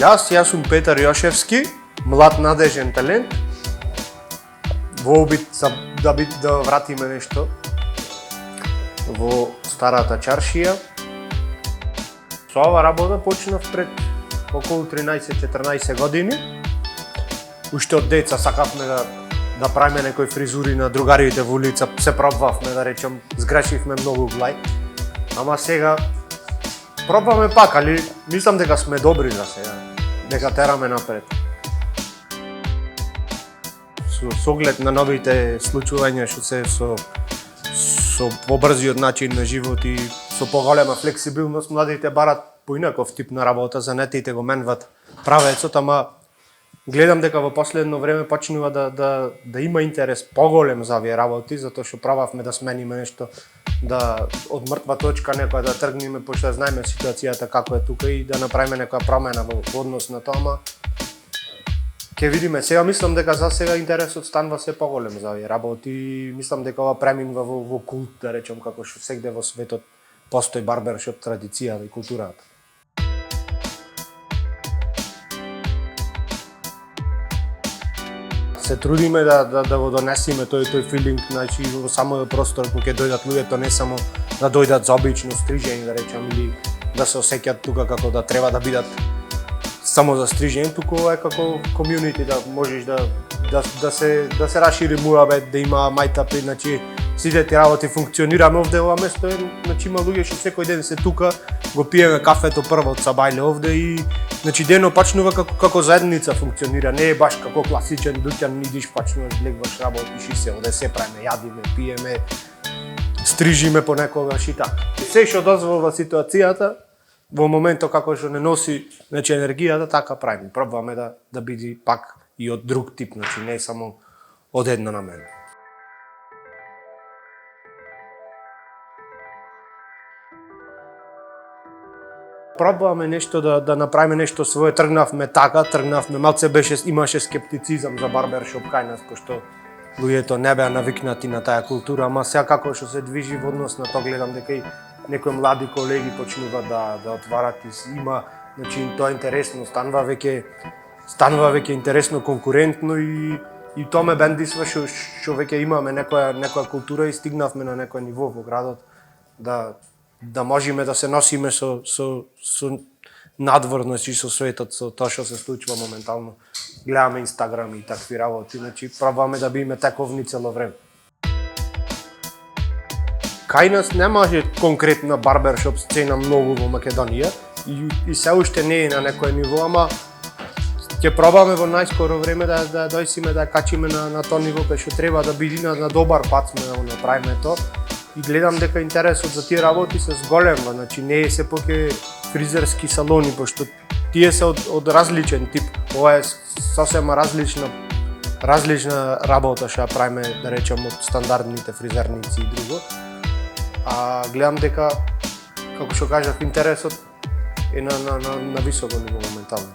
Јас сум Петар Јошевски, млад надежен талент, во обид да вратиме нешто во старата чаршија. Со ова работа почнав пред околу 13-14 години. Уште од деца сакавме да правиме некои фризури на другаривите во улица, се пробвавме, да речем, сгрешивме многу глај. Ама сега пробваме пак, али мислам дека сме добри за сега, дека тераме напред. Со оглед на новите случувања што се со побрзиот начин на живот и со поголема флексибилност, младите барат поинаков тип на работа, занетите го менват правецот, ама гледам дека во последно време почнува да има интерес поголем за овие работи, затоа што пробавме да смениме нешто, да од мртва точка некоја да тргнеме, пошто знаеме ситуацијата како е тука и да направиме некоја промена во однос на тоа, ама ќе видиме. Сега мислам дека за сега интересот станува се поголем за овие работи и мислам дека ова преминува во култ, да речем, како што сегде во светот постои барбершоп традицијата и културата. Се трудиме да го донесеме тој филинг, значи во самој простор кога ќе дојдат луѓето, не само да дојдат за обично стрижење, да речем, или да се осеќаат тука како да треба да бидат само за стрижење, туку ова е како комјунити, да можеш да се расшири муабет, да има мајтапи, значи сите тие работи функционираме овде ова место, значи има луѓе што секој ден се тука, го пиеме кафето прво од сабајле овде и значи денот почнува како заедница функционира, не е баш како класичен дуќан, идиш, почнуваш, влегваш, работиш и се оде се правиме, јадиме, пиеме, стрижиме понекогаш и така. Се што дозволува ситуацијата, во моментот како што не носи, значи, енергијата, така правиме. Пробваме да биде пак и од друг тип, значи не само од една намена. Пробваме нешто да направиме нешто свое, тргнавме малце имаше скептицизам за барбершоп кај нас, пошто луѓето не беа навикнати на таа култура, ама сега како што се движи во однос на тоа, гледам дека и некои млади колеги почнуваат да отварат и има, значи тоа е интересно, станува веќе интересно, конкурентно и тоа ме бендисва што веќе имаме некоја култура и стигнавме на некој ниво во градот да можеме да се носиме со надвор, значи со светот, со тоа што се случува моментално. Гледаме Инстаграм и такви работи, значи пробваме да биеме таковни цело време. Кај нас немаше конкретна барбершоп сцена многу во Македонија и се уште не е на некој ниво, ама ќе пробаме во најскоро време да дојсиме да качиме на тоа ниво кај што треба да биде, на добар пат сме да го направиме тоа. И гледам дека интересот за тие работи се зголема, значи не е се поќе фризерски салони, пошто тие се од различен тип. Ова е сосема различна работа што правиме, да речем, од стандардните фризерници и друго. А гледам дека, како што кажав, интересот е на високо ниво моментално.